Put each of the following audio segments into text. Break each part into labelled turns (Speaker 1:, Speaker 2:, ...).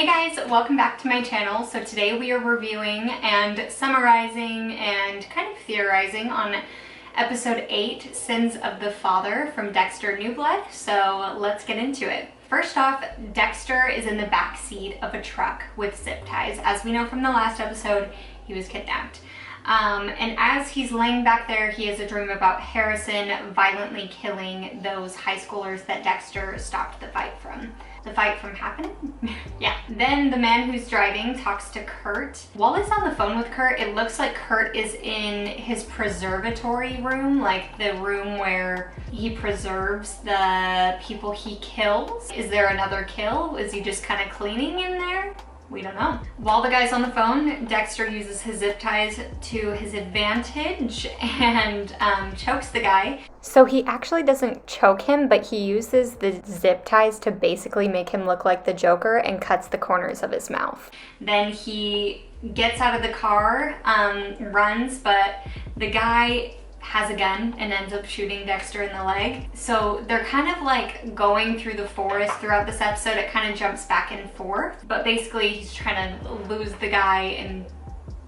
Speaker 1: Hey guys, welcome back to my channel. So today we are reviewing and summarizing and kind of theorizing on episode 8, Sins of the Father from Dexter New Blood. So let's get into it. First off, Dexter is in the back seat of a truck with zip ties. As we know from the last episode, he was kidnapped. And as he's laying back there, he has a dream about Harrison violently killing those high schoolers that Dexter stopped the fight from. The fight from happening? Yeah. Then the man who's driving talks to Kurt. While he's on the phone with Kurt, it looks like Kurt is in his preservatory room, like the room where he preserves the people he kills. Is there another kill? Is he just kind of cleaning in there? We don't know. While the guy's on the phone, Dexter uses his zip ties to his advantage and chokes the guy. So he actually doesn't choke him, but he uses the zip ties to basically make him look like the Joker and cuts the corners of his mouth. Then he gets out of the car, runs, but the guy has a gun and ends up shooting Dexter in the leg. So they're kind of like going through the forest throughout this episode. It kind of jumps back and forth, but basically he's trying to lose the guy and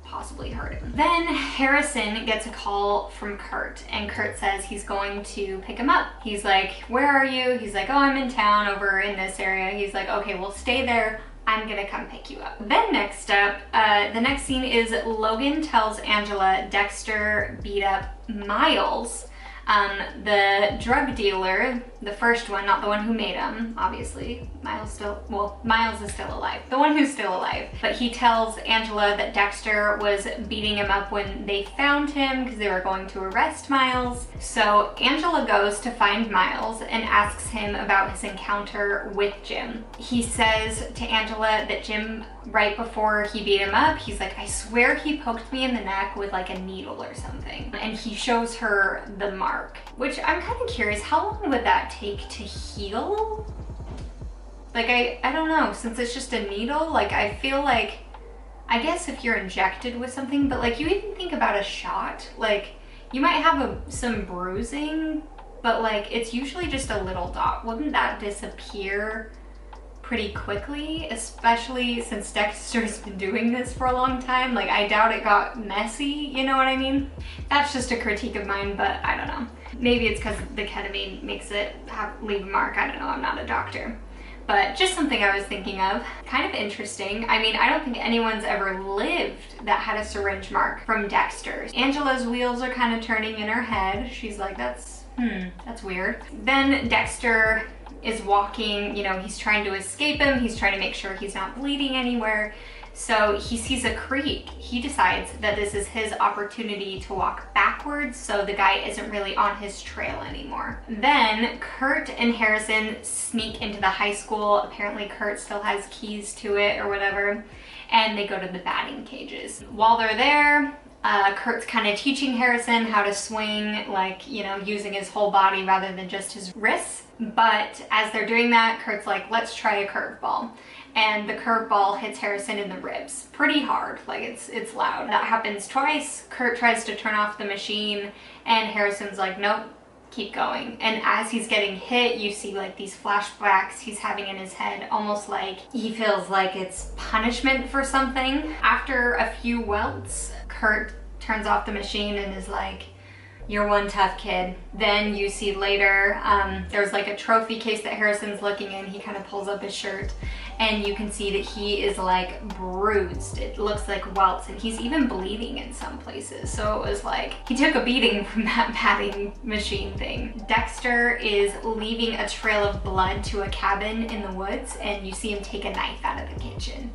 Speaker 1: possibly hurt him. Then Harrison gets a call from Kurt, and Kurt says he's going to pick him up. He's like, "Where are you?" He's like, "Oh, I'm in town over in this area." He's like, "Okay, well stay there. I'm gonna come pick you up." Then next up, the next scene is Logan tells Angela Dexter beat up Miles, the drug dealer, the first one, not the one who made him, obviously. Miles is still alive, the one who's still alive. But he tells Angela that Dexter was beating him up when they found him because they were going to arrest Miles. So Angela goes to find Miles and asks him about his encounter with Jim. He says to Angela that Jim, right before he beat him up, he's like, "I swear he poked me in the neck with like a needle or something." And he shows her the mark, which I'm kind of curious, how long would that take to heal? Like, I don't know, since it's just a needle, like I feel like, I guess if you're injected with something, but like you even think about a shot, like you might have some bruising, but like it's usually just a little dot. Wouldn't that disappear pretty quickly, especially since Dexter's been doing this for a long time? Like I doubt it got messy, you know what I mean? That's just a critique of mine, but I don't know. Maybe it's because the ketamine makes it leave a mark. I don't know, I'm not a doctor. But just something I was thinking of. Kind of interesting. I mean, I don't think anyone's ever lived that had a syringe mark from Dexter's. Angela's wheels are kind of turning in her head. She's like, that's weird. Then Dexter is walking, you know, he's trying to escape him. He's trying to make sure he's not bleeding anywhere. So he sees a creek. He decides that this is his opportunity to walk backwards so the guy isn't really on his trail anymore. Then Kurt and Harrison sneak into the high school. Apparently Kurt still has keys to it or whatever. And they go to the batting cages. While they're there, Kurt's kind of teaching Harrison how to swing, like, you know, using his whole body rather than just his wrists. But as they're doing that, Kurt's like, "Let's try a curveball." And the curveball hits Harrison in the ribs pretty hard, like it's loud. That happens twice. Kurt tries to turn off the machine and Harrison's like, "Nope, keep going." And as he's getting hit, you see like these flashbacks he's having in his head, almost like he feels like it's punishment for something. After a few welts, Kurt turns off the machine and is like, "You're one tough kid." Then you see later, there's like a trophy case that Harrison's looking in. He kind of pulls up his shirt and you can see that he is like bruised. It looks like welts and he's even bleeding in some places. So it was like, he took a beating from that batting machine thing. Dexter is leaving a trail of blood to a cabin in the woods and you see him take a knife out of the kitchen.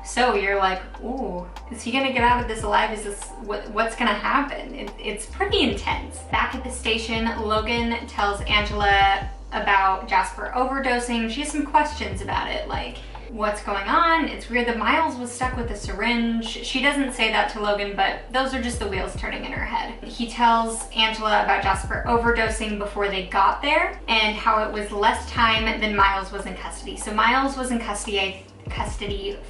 Speaker 1: So you're like, ooh, is he gonna get out of this alive? Is this, what's gonna happen? It's pretty intense. Back at the station, Logan tells Angela about Jasper overdosing. She has some questions about it, like, what's going on? It's weird that Miles was stuck with a syringe. She doesn't say that to Logan, but those are just the wheels turning in her head. He tells Angela about Jasper overdosing before they got there and how it was less time than Miles was in custody. So Miles was in custody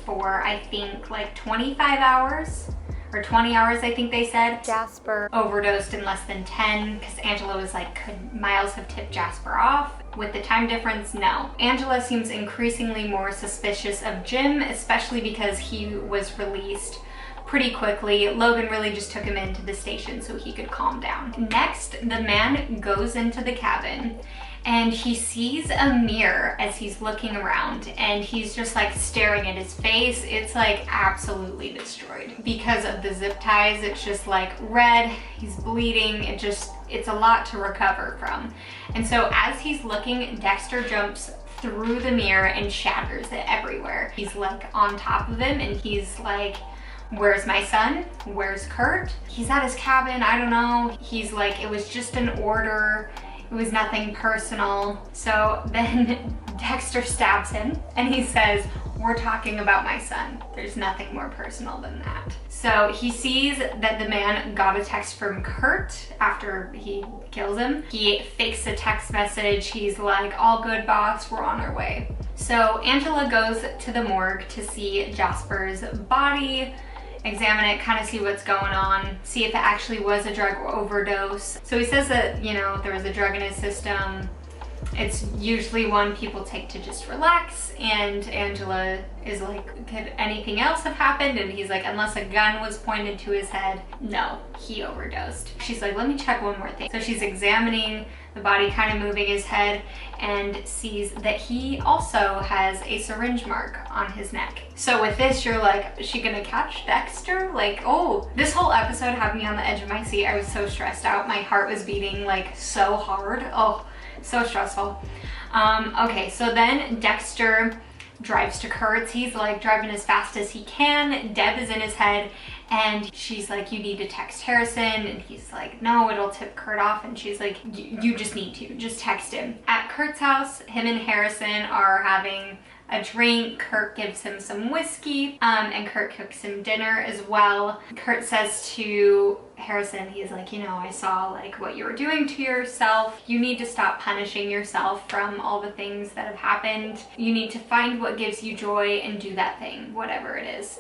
Speaker 1: for, I think, like 25 hours or 20 hours, I think they said. Jasper overdosed in less than 10 because Angela was like, could Miles have tipped Jasper off? With the time difference, no. Angela seems increasingly more suspicious of Jim, especially because he was released pretty quickly. Logan really just took him into the station so he could calm down. Next, the man goes into the cabin and he sees a mirror as he's looking around, and he's just like staring at his face. It's like absolutely destroyed because of the zip ties. It's just like red, he's bleeding. It's a lot to recover from. And so as he's looking, Dexter jumps through the mirror and shatters it everywhere. He's like on top of him and he's like, where's my son? Where's Kurt? He's at his cabin, I don't know. He's like, it was just an order. It was nothing personal. So then Dexter stabs him and he says, we're talking about my son. There's nothing more personal than that. So he sees that the man got a text from Kurt after he kills him. He fakes a text message. He's like, all good, boss, we're on our way. So Angela goes to the morgue to see Jasper's body, examine it, kind of see what's going on, see if it actually was a drug overdose. So he says that, you know, there was a drug in his system. It's usually one people take to just relax, and Angela is like, could anything else have happened? And he's like, unless a gun was pointed to his head, no, he overdosed. She's like, let me check one more thing. So she's examining the body, kind of moving his head, and sees that he also has a syringe mark on his neck. So with this, you're like, is she gonna catch Dexter? Like, oh, this whole episode had me on the edge of my seat. I was so stressed out. My heart was beating like so hard. Oh, so stressful. Okay, so then Dexter drives to Kurt's. He's like driving as fast as he can. Deb is in his head and she's like, you need to text Harrison. And he's like, no, it'll tip Kurt off. And she's like, you just need to, just text him. At Kurt's house, him and Harrison are having a drink. Kurt gives him some whiskey, and Kurt cooks him dinner as well. Kurt says to Harrison, he's like, you know, I saw like what you were doing to yourself. You need to stop punishing yourself from all the things that have happened. You need to find what gives you joy and do that thing, whatever it is.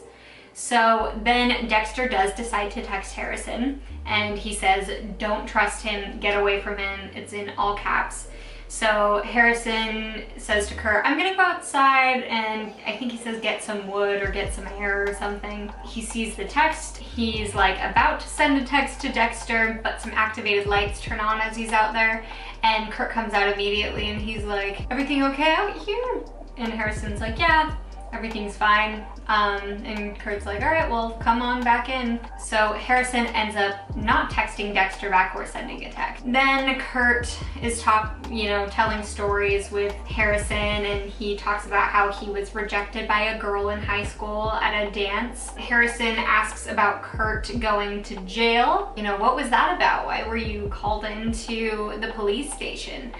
Speaker 1: So then Dexter does decide to text Harrison, and he says, don't trust him, get away from him. It's in all caps. So Harrison says to Kurt, I'm gonna go outside, and I think he says get some wood or get some air or something. He sees the text. He's like about to send a text to Dexter, but some activated lights turn on as he's out there, and Kurt comes out immediately and he's like, everything okay out here? And Harrison's like, yeah, everything's fine. And Kurt's like, all right, well, come on back in. So Harrison ends up not texting Dexter back or sending a text. Then Kurt is telling stories with Harrison, and he talks about how he was rejected by a girl in high school at a dance. Harrison asks about Kurt going to jail. You know, what was that about? Why were you called into the police station?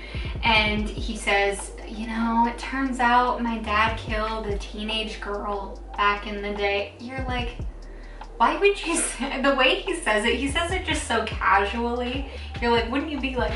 Speaker 1: And he says, you know, it turns out my dad killed a teenage girl back in the day. You're like, why would you say, the way he says it just so casually. You're like, wouldn't you be like,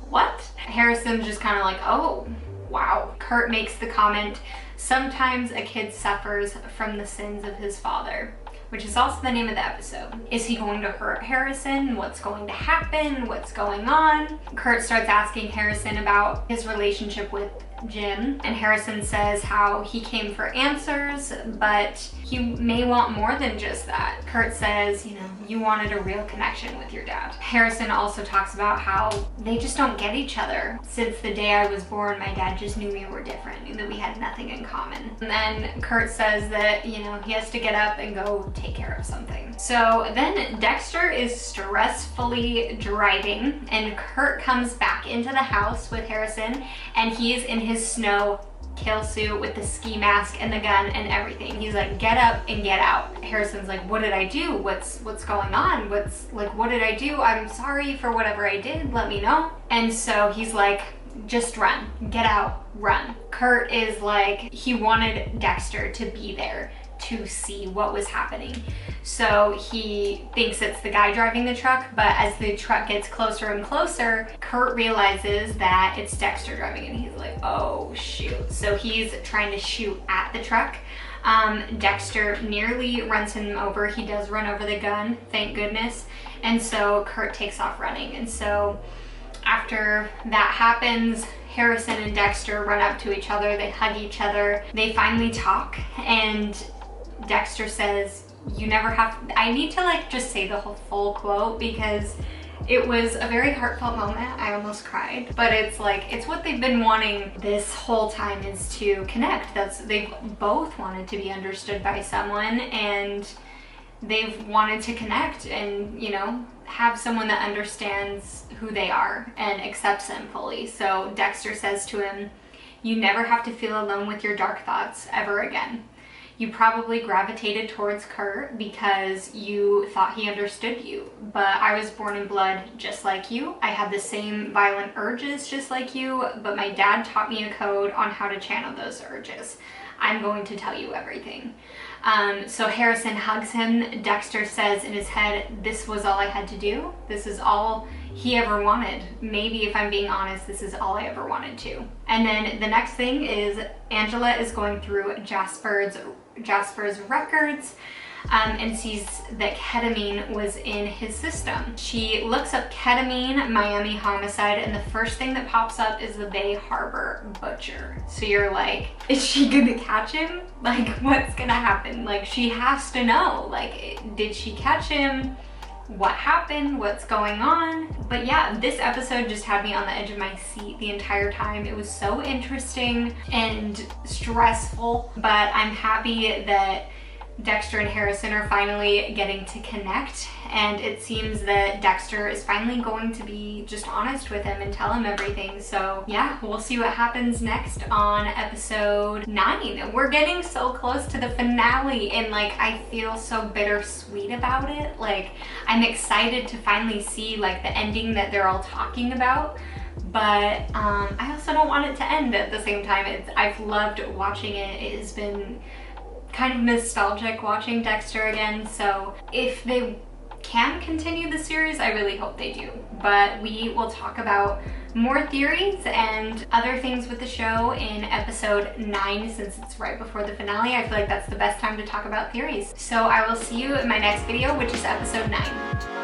Speaker 1: what? Harrison's just kind of like, oh, wow. Kurt makes the comment, sometimes a kid suffers from the sins of his father, which is also the name of the episode. Is he going to hurt Harrison? What's going to happen? What's going on? Kurt starts asking Harrison about his relationship with Jim, and Harrison says how he came for answers, but he may want more than just that. Kurt says, you know, you wanted a real connection with your dad. Harrison also talks about how they just don't get each other. Since the day I was born, my dad just knew we were different, knew that we had nothing in common. And then Kurt says that, you know, he has to get up and go take care of something. So then Dexter is stressfully driving, and Kurt comes back into the house with Harrison, and he is in his snow kill suit with the ski mask and the gun and everything. He's like, get up and get out. Harrison's like, what did I do? What's going on? What did I do? I'm sorry for whatever I did. Let me know. And so he's like, just run, get out, run. Kurt is like, he wanted Dexter to be there to see what was happening. So he thinks it's the guy driving the truck, but as the truck gets closer and closer, Kurt realizes that it's Dexter driving, and he's like, oh shoot. So he's trying to shoot at the truck. Dexter nearly runs him over. He does run over the gun, thank goodness. And so Kurt takes off running. And so after that happens, Harrison and Dexter run up to each other, they hug each other, they finally talk, and Dexter says, you never have, I need to like just say the whole full quote because it was a very heartfelt moment. I almost cried, but it's like, it's what they've been wanting this whole time, is to connect. They've both wanted to be understood by someone, and they've wanted to connect and, you know, have someone that understands who they are and accepts them fully. So Dexter says to him, you never have to feel alone with your dark thoughts ever again. You probably gravitated towards Kurt because you thought he understood you, but I was born in blood just like you. I had the same violent urges just like you, but my dad taught me a code on how to channel those urges. I'm going to tell you everything. So Harrison hugs him. Dexter says in his head, this was all I had to do. This is all he ever wanted. Maybe if I'm being honest, this is all I ever wanted to. And then the next thing is Angela is going through Jasper's records and sees that ketamine was in his system. She looks up ketamine, Miami homicide, and the first thing that pops up is the Bay Harbor butcher. So you're like, is she gonna catch him? Like, what's gonna happen? Like, she has to know. Like, did she catch him? What happened? What's going on? But yeah, this episode just had me on the edge of my seat the entire time. It was so interesting and stressful, but I'm happy that Dexter and Harrison are finally getting to connect, and it seems that Dexter is finally going to be just honest with him and tell him everything. So yeah, we'll see what happens next on episode 9. We're getting so close to the finale, and like, I feel so bittersweet about it. Like, I'm excited to finally see like the ending that they're all talking about, but I also don't want it to end at the same time. I've loved watching it. It has been kind of nostalgic watching Dexter again, so if they can continue the series, I really hope they do. But we will talk about more theories and other things with the show in episode 9, since it's right before the finale. I feel like that's the best time to talk about theories. So I will see you in my next video, which is episode 9.